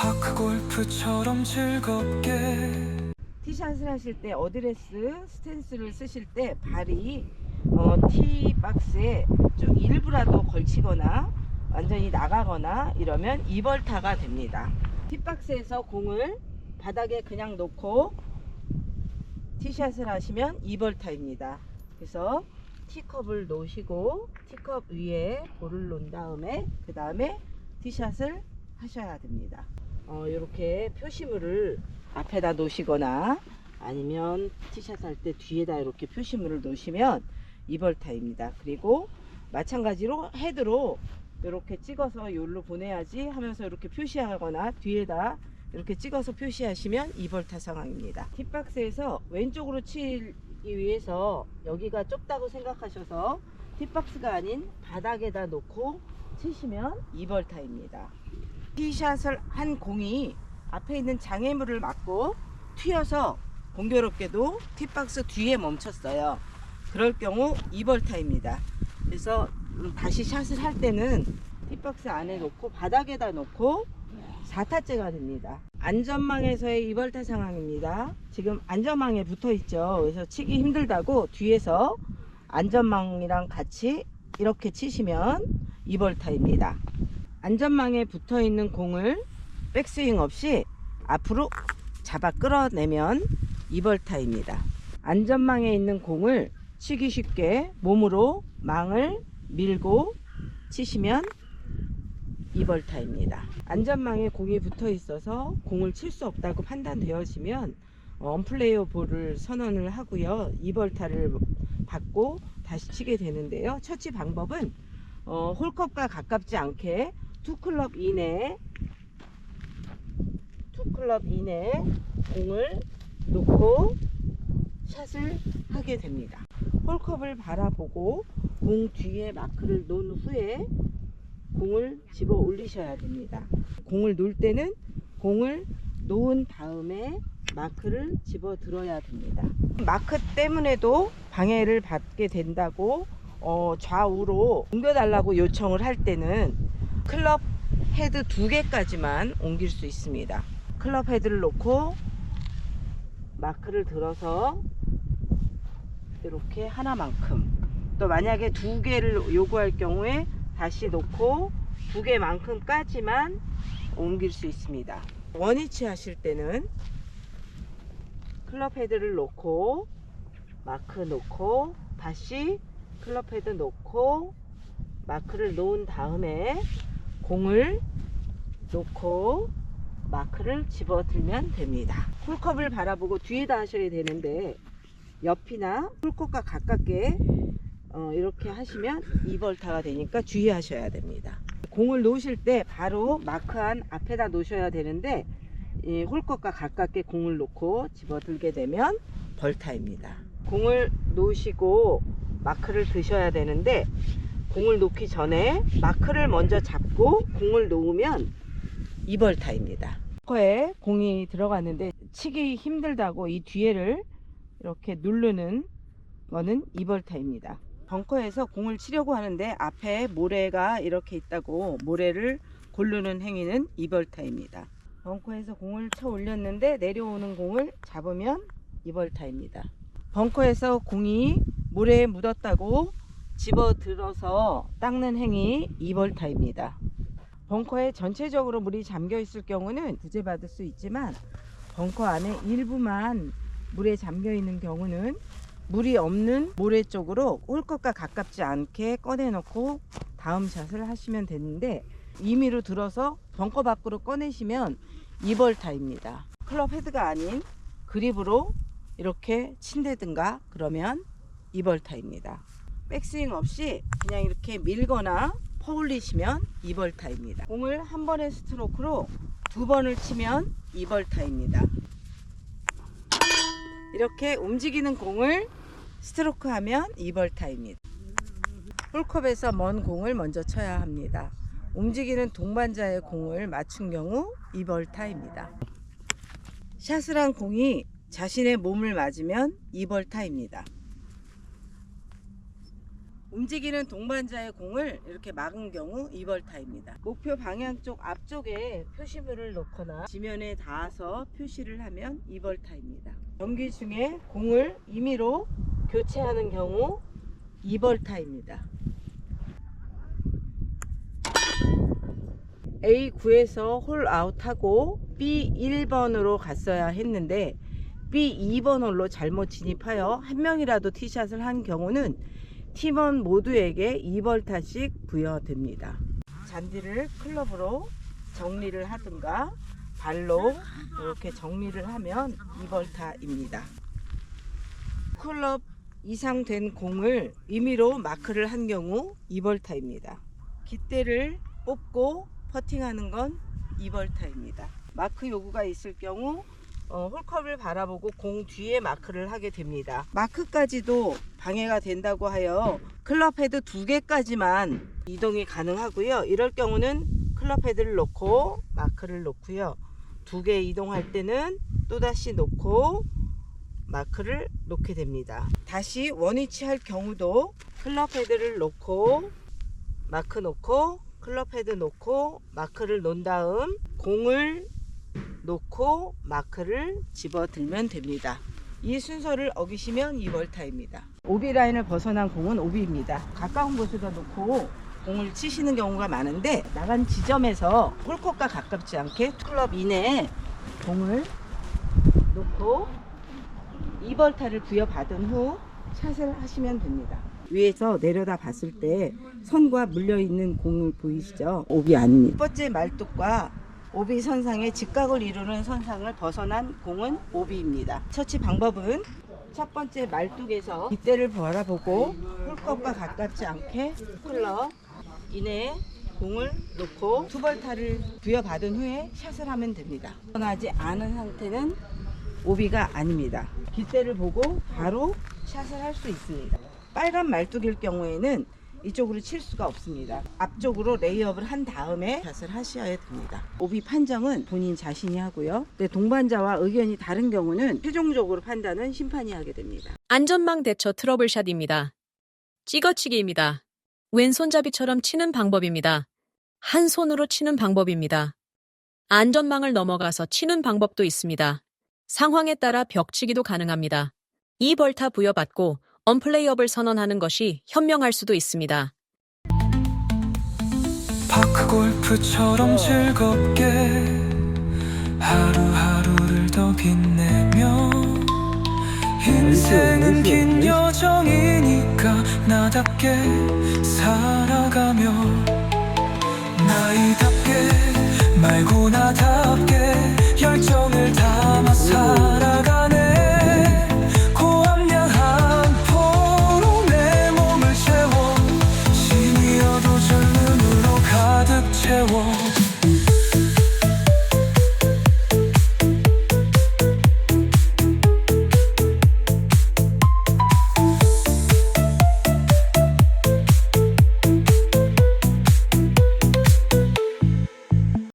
파크 골프처럼 즐겁게. 티샷을 하실 때 어드레스 스탠스를 쓰실 때 발이 티박스에 좀 일부라도 걸치거나 완전히 나가거나 이러면 이벌타가 됩니다. 티박스에서 공을 바닥에 그냥 놓고 티샷을 하시면 이벌타입니다. 그래서 티컵을 놓으시고 티컵 위에 볼을 놓은 다음에 그 다음에 티샷을 하셔야 됩니다. 이렇게 표시물을 앞에다 놓으시거나 아니면 티샷 할 때 뒤에다 이렇게 표시물을 놓으시면 이벌타입니다. 그리고 마찬가지로 헤드로 이렇게 찍어서 여기로 보내야지 하면서 이렇게 표시하거나 뒤에다 이렇게 찍어서 표시하시면 이벌타 상황입니다. 팁박스에서 왼쪽으로 치기 위해서 여기가 좁다고 생각하셔서 팁박스가 아닌 바닥에다 놓고 치시면 이벌타입니다. 티샷을 한 공이 앞에 있는 장애물을 맞고 튀어서 공교롭게도 팁박스 뒤에 멈췄어요. 그럴 경우 이벌타입니다. 그래서 다시 샷을 할 때는 팁박스 안에 놓고 바닥에다 놓고 4타째가 됩니다. 안전망에서의 이벌타 상황입니다. 지금 안전망에 붙어 있죠. 그래서 치기 힘들다고 뒤에서 안전망이랑 같이 이렇게 치시면 이벌타입니다. 안전망에 붙어 있는 공을 백스윙 없이 앞으로 잡아 끌어내면 이벌타입니다. 안전망에 있는 공을 치기 쉽게 몸으로 망을 밀고 치시면 이벌타입니다. 안전망에 공이 붙어 있어서 공을 칠 수 없다고 판단되어지면 언플레이어 볼을 선언을 하고요. 이벌타를 받고 다시 치게 되는데요. 처치 방법은 홀컵과 가깝지 않게 2클럽 이내에 공을 놓고 샷을 하게 됩니다. 홀컵을 바라보고 공 뒤에 마크를 놓은 후에 공을 집어 올리셔야 됩니다. 공을 놓을 때는 공을 놓은 다음에 마크를 집어 들어야 됩니다. 마크 때문에도 방해를 받게 된다고 좌우로 옮겨달라고 요청을 할 때는 클럽 헤드 2개까지만 옮길 수 있습니다. 클럽 헤드를 놓고 마크를 들어서 이렇게 하나만큼, 또 만약에 2개를 요구할 경우에 다시 놓고 2개만큼까지만 옮길 수 있습니다. 원위치 하실 때는 클럽 헤드를 놓고 마크 놓고 다시 클럽 헤드 놓고 마크를 놓은 다음에 공을 놓고 마크를 집어들면 됩니다. 홀컵을 바라보고 뒤에다 하셔야 되는데 옆이나 홀컵과 가깝게 이렇게 하시면 이벌타가 되니까 주의하셔야 됩니다. 공을 놓으실 때 바로 마크한 앞에다 놓으셔야 되는데 이 홀컵과 가깝게 공을 놓고 집어들게 되면 벌타입니다. 공을 놓으시고 마크를 드셔야 되는데 공을 놓기 전에 마크를 먼저 잡고 공을 놓으면 이벌타입니다. 벙커에 공이 들어갔는데 치기 힘들다고 이 뒤에를 이렇게 누르는 거는 이벌타입니다. 벙커에서 공을 치려고 하는데 앞에 모래가 이렇게 있다고 모래를 고르는 행위는 이벌타입니다. 벙커에서 공을 쳐 올렸는데 내려오는 공을 잡으면 이벌타입니다. 벙커에서 공이 모래에 묻었다고 집어 들어서 닦는 행위 이벌타입니다. 벙커에 전체적으로 물이 잠겨 있을 경우는 구제받을 수 있지만 벙커 안에 일부만 물에 잠겨 있는 경우는 물이 없는 모래 쪽으로 홀컵과 가깝지 않게 꺼내 놓고 다음 샷을 하시면 되는데 임의로 들어서 벙커 밖으로 꺼내시면 이벌타입니다. 클럽 헤드가 아닌 그립으로 이렇게 친다든가 그러면 이벌타입니다. 백스윙 없이 그냥 이렇게 밀거나 퍼올리시면 이벌타입니다. 공을 한 번의 스트로크로 2번을 치면 이벌타입니다. 이렇게 움직이는 공을 스트로크 하면 이벌타입니다. 홀컵에서 먼 공을 먼저 쳐야 합니다. 움직이는 동반자의 공을 맞춘 경우 이벌타입니다. 샷을 한 공이 자신의 몸을 맞으면 이벌타입니다. 움직이는 동반자의 공을 이렇게 막은 경우 2벌타입니다. 목표 방향 쪽 앞쪽에 표시물을 놓거나 지면에 닿아서 표시를 하면 2벌타입니다. 경기 중에 공을 임의로 교체하는 경우 2벌타입니다. A9에서 홀아웃하고 B1번으로 갔어야 했는데 B2번 홀로 잘못 진입하여 한 명이라도 티샷을 한 경우는 팀원 모두에게 2벌타씩 부여됩니다. 잔디를 클럽으로 정리를 하든가 발로 이렇게 정리를 하면 2벌타입니다. 클럽 이상 된 공을 임의로 마크를 한 경우 2벌타입니다. 깃대를 뽑고 퍼팅하는 건 2벌타입니다. 마크 요구가 있을 경우 홀컵을 바라보고 공 뒤에 마크를 하게 됩니다. 마크까지도 방해가 된다고 하여 클럽 헤드 2개까지만 이동이 가능하고요. 이럴 경우는 클럽 헤드를 놓고 마크를 놓고요. 2개 이동할 때는 또다시 놓고 마크를 놓게 됩니다. 다시 원위치 할 경우도 클럽 헤드를 놓고 마크 놓고 클럽 헤드 놓고 마크를 놓은 다음 공을 놓고 마크를 집어들면 됩니다. 이 순서를 어기시면 2벌타입니다. 오비 라인을 벗어난 공은 오비입니다. 가까운 곳에다 놓고 공을 치시는 경우가 많은데 나간 지점에서 홀컵과 가깝지 않게 클럽 이내에 공을 놓고 2벌타를 부여받은 후 샷을 하시면 됩니다. 위에서 내려다 봤을 때 선과 물려있는 공을 보이시죠? 오비 아닙니다. 첫 번째 말뚝과 오비 선상의 직각을 이루는 선상을 벗어난 공은 오비입니다. 처치 방법은 첫 번째 말뚝에서 깃대를 바라보고 홀컵과 가깝지 않게 클럽 이내에 공을 놓고 2벌타를 부여받은 후에 샷을 하면 됩니다. 벗어나지 않은 상태는 오비가 아닙니다. 깃대를 보고 바로 샷을 할 수 있습니다. 빨간 말뚝일 경우에는 이쪽으로 칠 수가 없습니다. 앞쪽으로 레이업을 한 다음에 샷을 하셔야 됩니다. 오비 판정은 본인 자신이 하고요. 동반자와 의견이 다른 경우는 최종적으로 판단은 심판이 하게 됩니다. 안전망 대처 트러블샷입니다. 찍어치기입니다. 왼손잡이처럼 치는 방법입니다. 한 손으로 치는 방법입니다. 안전망을 넘어가서 치는 방법도 있습니다. 상황에 따라 벽치기도 가능합니다. 2벌타 부여받고 언플레이업을 선언하는 것이 현명할 수도 있습니다. 파크 골프처럼 즐겁게 하루하루를 더 빛내며 인생은 긴 여정이니까 나답게 살아가며 나이답게 말고 나답게